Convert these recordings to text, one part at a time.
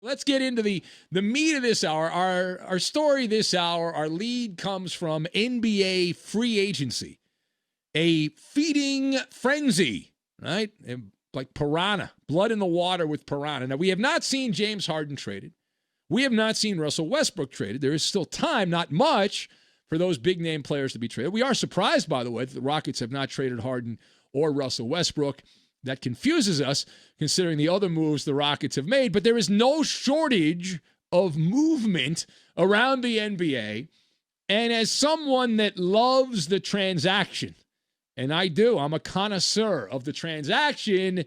Let's get into the meat of this hour. Our story this hour, our lead comes from NBA free agency. A feeding frenzy, right? Like piranha, blood in the water with piranha. Now, we have not seen James Harden traded. We have not seen Russell Westbrook traded. There is still time, not much, for those big-name players to be traded. We are surprised, by the way, that the Rockets have not traded Harden or Russell Westbrook. That confuses us, considering the other moves the Rockets have made. But there is no shortage of movement around the NBA. And as someone that loves the transaction, and I do, I'm a connoisseur of the transaction,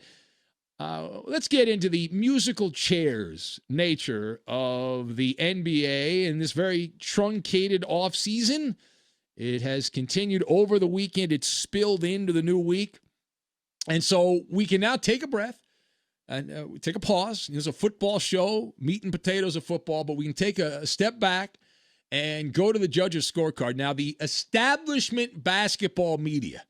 let's get into the musical chairs nature of the NBA in this very truncated offseason. It has continued over the weekend. It's spilled into the new week. And so we can now take a breath and take a pause. There's a football show, meat and potatoes of football, but we can take a step back and go to the judges' scorecard. Now, the establishment basketball media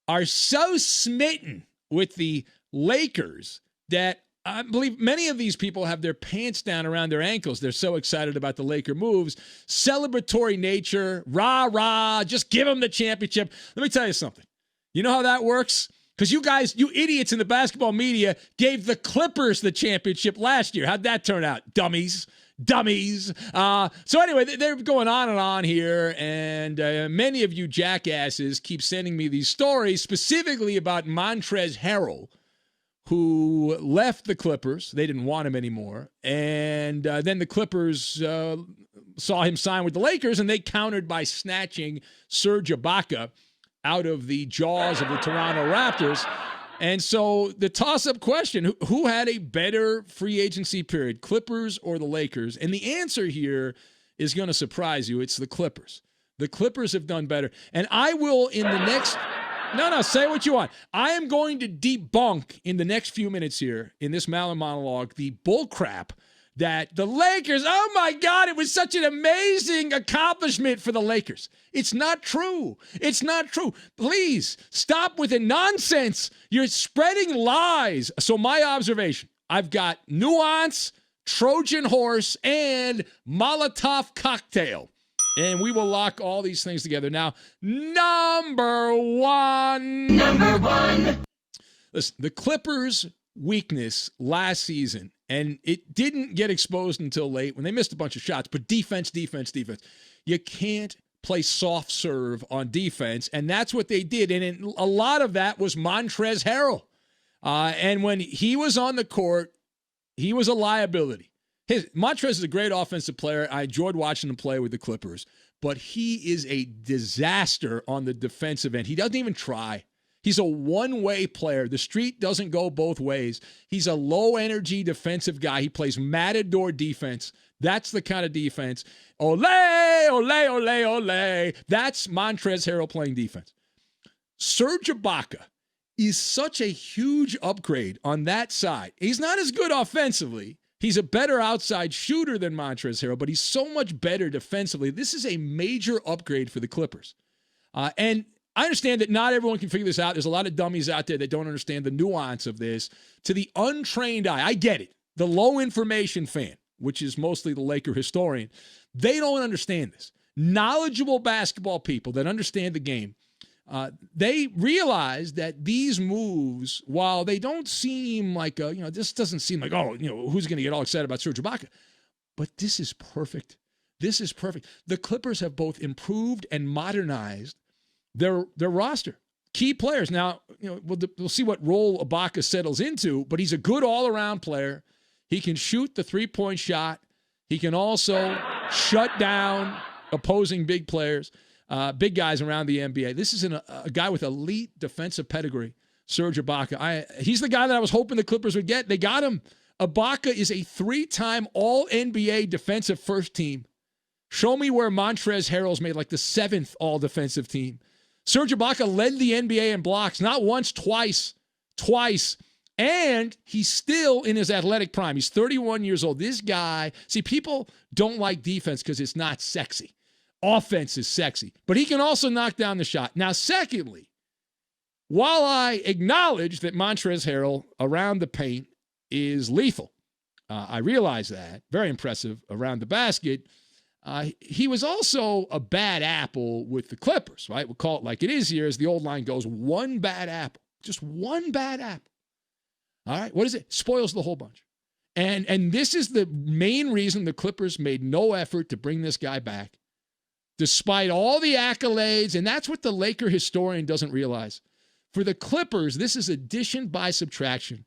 are so smitten with the Lakers that I believe many of these people have their pants down around their ankles. They're so excited about the Laker moves. Celebratory nature, rah, just give them the championship. Let me tell you something. You know how that works? Because you guys, you idiots in the basketball media, gave the Clippers the championship last year. How'd that turn out? Dummies. So anyway, they're going on here, and many of you jackasses keep sending me these stories, specifically about Montrezl Harrell, who left the Clippers. They didn't want him anymore. And then the Clippers saw him sign with the Lakers, and they countered by snatching Serge Ibaka out of the jaws of the Toronto Raptors. And so the toss-up question, who had a better free agency period, Clippers or the Lakers? And the answer here is going to surprise you. It's the Clippers. The Clippers have done better. And I will in the next – no, say what you want. I am going to debunk in the next few minutes here in this Malin monologue the bullcrap that the Lakers, oh my God, it was such an amazing accomplishment for the Lakers. It's not true. It's not true. Please stop with the nonsense. You're spreading lies. So my observation, I've got nuance, Trojan horse, and Molotov cocktail. And we will lock all these things together. Now, number one. Listen, the Clippers' weakness last season, and it didn't get exposed until late when they missed a bunch of shots, but defense. You can't play soft serve on defense, and that's what they did. And a lot of that was Montrezl Harrell. And when he was on the court, he was a liability. Montrezl is a great offensive player. I enjoyed watching him play with the Clippers, but he is a disaster on the defensive end. He doesn't even try. He's a one-way player. The street doesn't go both ways. He's a low-energy defensive guy. He plays matador defense. That's the kind of defense. Ole, ole, ole, ole. That's Montrezl Harrell playing defense. Serge Ibaka is such a huge upgrade on that side. He's not as good offensively. He's a better outside shooter than Montrezl Harrell, but he's so much better defensively. This is a major upgrade for the Clippers. And I understand that not everyone can figure this out. There's a lot of dummies out there that don't understand the nuance of this. To the untrained eye, I get it. The low information fan, which is mostly the Laker historian, they don't understand this. Knowledgeable basketball people that understand the game, they realize that these moves, while they don't seem like, this doesn't seem like, who's going to get all excited about Serge Ibaka? But this is perfect. This is perfect. The Clippers have both improved and modernized their roster. Key players. Now, we'll see what role Ibaka settles into, but he's a good all-around player. He can shoot the three-point shot. He can also shut down opposing big players, big guys around the NBA. This is a guy with elite defensive pedigree, Serge Ibaka. He's the guy that I was hoping the Clippers would get. They got him. Ibaka is a 3-time All-NBA defensive first team. Show me where Montrezl Harrell's made like the 7th All-Defensive team. Serge Ibaka led the NBA in blocks, not once, twice. And he's still in his athletic prime. He's 31 years old. This guy, see, people don't like defense because it's not sexy. Offense is sexy. But he can also knock down the shot. Now, secondly, while I acknowledge that Montrezl Harrell around the paint is lethal, I realize that. Very impressive around the basket. He was also a bad apple with the Clippers, right? We'll call it like it is here, as the old line goes, one bad apple. Just one bad apple. All right, what is it? Spoils the whole bunch. And this is the main reason the Clippers made no effort to bring this guy back, despite all the accolades, and that's what the Laker historian doesn't realize. For the Clippers, this is addition by subtraction.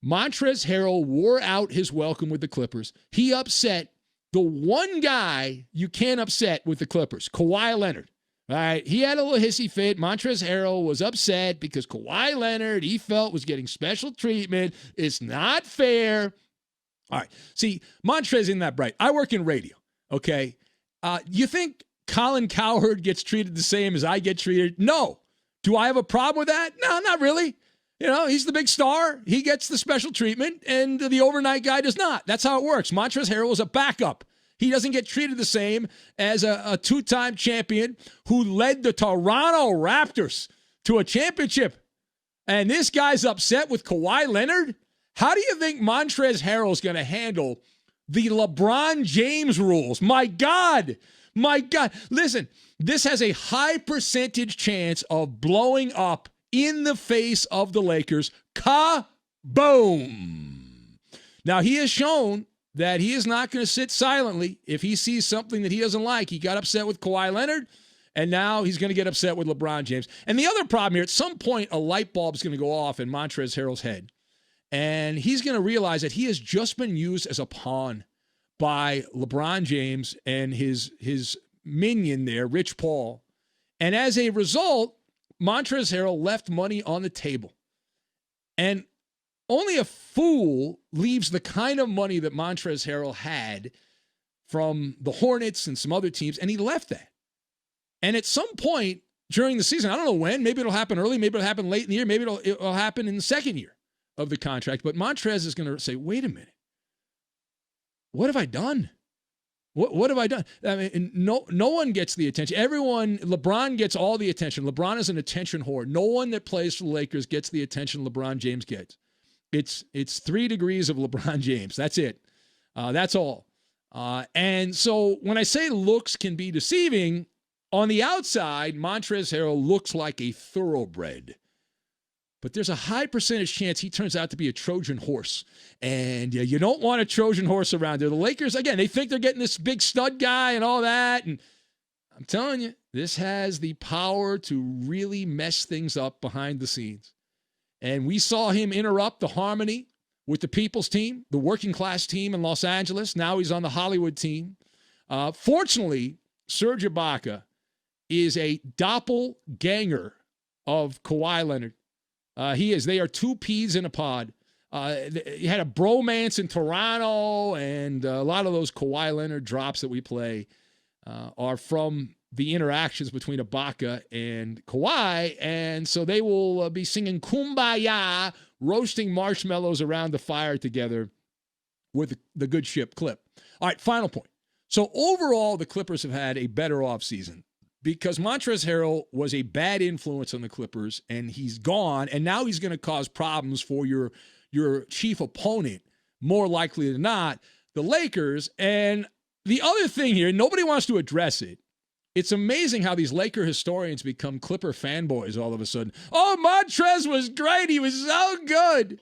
Montrezl Harrell wore out his welcome with the Clippers. He upset the one guy you can't upset with the Clippers, Kawhi Leonard. All right, he had a little hissy fit. Montrezl Harrell was upset because Kawhi Leonard, he felt, was getting special treatment. It's not fair. All right, see, Montrez isn't that bright. I work in radio, okay? You think Colin Cowherd gets treated the same as I get treated? No. Do I have a problem with that? No, not really. You know, he's the big star. He gets the special treatment, and the overnight guy does not. That's how it works. Montrezl Harrell is a backup. He doesn't get treated the same as a two-time champion who led the Toronto Raptors to a championship. And this guy's upset with Kawhi Leonard? How do you think Montrezl Harrell is going to handle the LeBron James rules? My God. My God. Listen, this has a high percentage chance of blowing up in the face of the Lakers. Kaboom! Now, he has shown that he is not going to sit silently if he sees something that he doesn't like. He got upset with Kawhi Leonard, and now he's going to get upset with LeBron James. And the other problem here, at some point, a light bulb is going to go off in Montrezl Harrell's head, and he's going to realize that he has just been used as a pawn by LeBron James and his minion there, Rich Paul. And as a result, Montrezl Harrell left money on the table. And only a fool leaves the kind of money that Montrezl Harrell had from the Hornets and some other teams, and he left that. And at some point during the season, I don't know when, maybe it'll happen early, maybe it'll happen late in the year, maybe it'll happen in the second year of the contract, but Montrez is going to say, wait a minute, what have I done? What have I done? I mean, no one gets the attention. LeBron gets all the attention. LeBron is an attention whore. No one that plays for the Lakers gets the attention LeBron James gets. It's 3 degrees of LeBron James. That's it. That's all. And so when I say looks can be deceiving, on the outside, Montrezl Harrell looks like a thoroughbred. But there's a high percentage chance he turns out to be a Trojan horse. And you don't want a Trojan horse around there. The Lakers, again, they think they're getting this big stud guy and all that. And I'm telling you, this has the power to really mess things up behind the scenes. And we saw him interrupt the harmony with the people's team, the working class team in Los Angeles. Now he's on the Hollywood team. Fortunately, Serge Ibaka is a doppelganger of Kawhi Leonard. He is. They are two peas in a pod. You had a bromance in Toronto, and a lot of those Kawhi Leonard drops that we play are from the interactions between Ibaka and Kawhi, and so they will be singing Kumbaya, roasting marshmallows around the fire together with the good ship Clip. All right, final point. So overall, the Clippers have had a better offseason because Montrezl Harrell was a bad influence on the Clippers, and he's gone, and now he's going to cause problems for your chief opponent, more likely than not, the Lakers. And the other thing here, nobody wants to address it. It's amazing how these Laker historians become Clipper fanboys all of a sudden. Oh, Montrez was great. He was so good.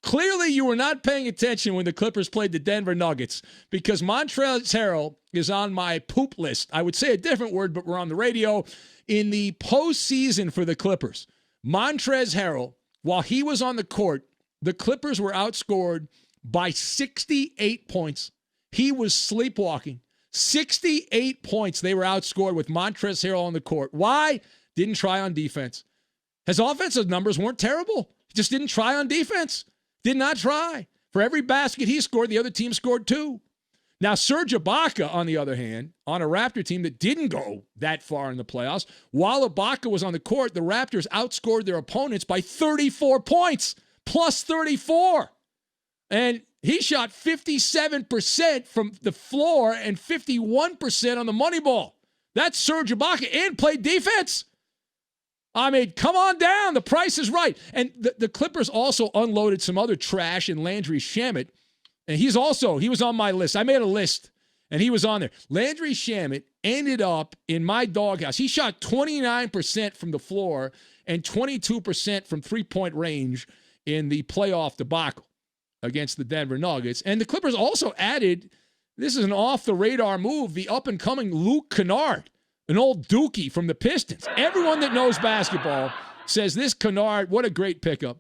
Clearly, you were not paying attention when the Clippers played the Denver Nuggets because Montrezl Harrell is on my poop list. I would say a different word, but we're on the radio. In the postseason for the Clippers, Montrezl Harrell, while he was on the court, the Clippers were outscored by 68 points. He was sleepwalking. 68 points they were outscored with Montrezl Harrell on the court. Why? Didn't try on defense. His offensive numbers weren't terrible. He just didn't try on defense. Did not try. For every basket he scored, the other team scored 2. Now, Serge Ibaka, on the other hand, on a Raptor team that didn't go that far in the playoffs, while Ibaka was on the court, the Raptors outscored their opponents by 34 points, plus 34. And he shot 57% from the floor and 51% on the money ball. That's Serge Ibaka, and played defense. I mean, come on down. The price is right. And the Clippers also unloaded some other trash in Landry Shamet, And he was on my list. I made a list, and he was on there. Landry Shamet ended up in my doghouse. He shot 29% from the floor and 22% from three-point range in the playoff debacle against the Denver Nuggets. And the Clippers also added, this is an off-the-radar move, the up-and-coming Luke Kennard, an old dookie from the Pistons. Everyone that knows basketball says this Kennard, what a great pickup.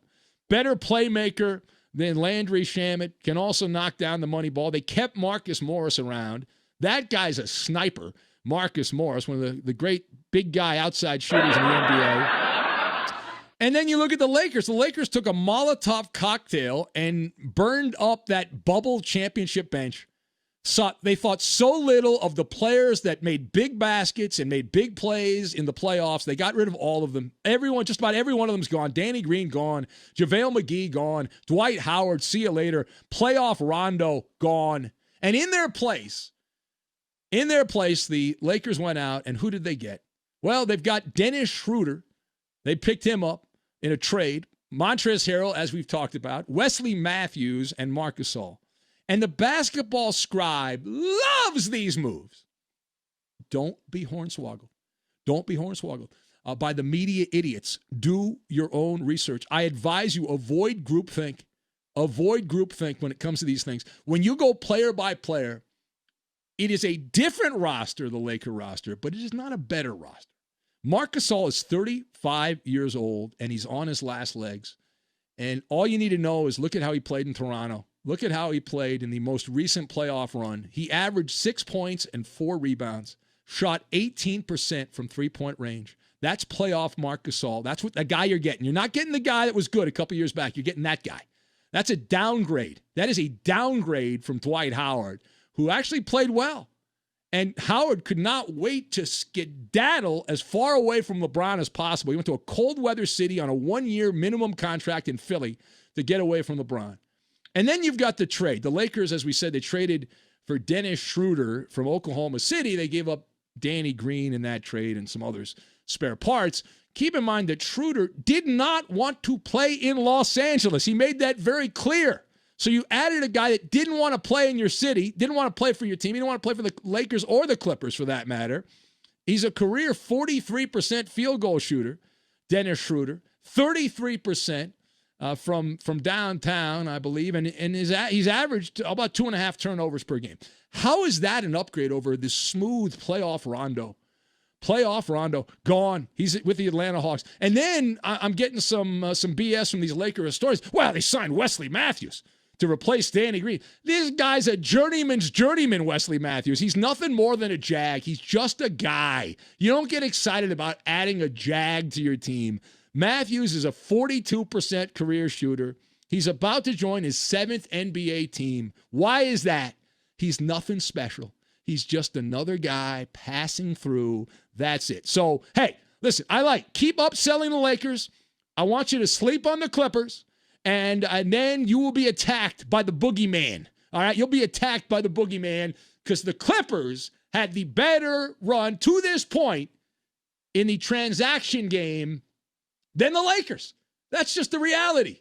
Better playmaker than Landry Shamet, can also knock down the money ball. They kept Marcus Morris around. That guy's a sniper. Marcus Morris, one of the great big guy outside shooters in the NBA. And then you look at the Lakers. The Lakers took a Molotov cocktail and burned up that bubble championship bench. They thought so little of the players that made big baskets and made big plays in the playoffs. They got rid of all of them. Just about every one of them's gone. Danny Green gone. JaVale McGee gone. Dwight Howard, see you later. Playoff Rondo gone. And in their place, the Lakers went out, and who did they get? Well, they've got Dennis Schroeder. They picked him up in a trade. Montrezl Harrell, as we've talked about. Wesley Matthews and Marc Gasol. And the basketball scribe loves these moves. Don't be hornswoggled. Don't be hornswoggled by the media idiots. Do your own research. I advise you, avoid groupthink. Avoid groupthink when it comes to these things. When you go player by player, it is a different roster, the Laker roster, but it is not a better roster. Marc Gasol is 35 years old, and he's on his last legs. And all you need to know is look at how he played in Toronto. Look at how he played in the most recent playoff run. He averaged 6 points and 4 rebounds, shot 18% from three-point range. That's playoff Marc Gasol. That's what the guy you're getting. You're not getting the guy that was good a couple years back. You're getting that guy. That's a downgrade. That is a downgrade from Dwight Howard, who actually played well. And Howard could not wait to skedaddle as far away from LeBron as possible. He went to a cold weather city on a 1-year minimum contract in Philly to get away from LeBron. And then you've got the trade. The Lakers, as we said, they traded for Dennis Schroeder from Oklahoma City. They gave up Danny Green in that trade and some others spare parts. Keep in mind that Schroeder did not want to play in Los Angeles. He made that very clear. So you added a guy that didn't want to play in your city, didn't want to play for your team. He didn't want to play for the Lakers or the Clippers for that matter. He's a career 43% field goal shooter, Dennis Schroeder, 33% from downtown, I believe, and he's averaged about 2.5 turnovers per game. How is that an upgrade over this smooth playoff Rondo? Playoff Rondo, gone. He's with the Atlanta Hawks. And then I'm getting some BS from these Lakers stories. Well, they signed Wesley Matthews to replace Danny Green. This guy's a journeyman's journeyman, Wesley Matthews. He's nothing more than a jag. He's just a guy. You don't get excited about adding a jag to your team. Matthews is a 42% career shooter. He's about to join his 7th NBA team. Why is that? He's nothing special. He's just another guy passing through. That's it. So, hey, listen, keep upselling the Lakers. I want you to sleep on the Clippers, and then you will be attacked by the boogeyman. All right? You'll be attacked by the boogeyman because the Clippers had the better run to this point in the transaction game than the Lakers. That's just the reality.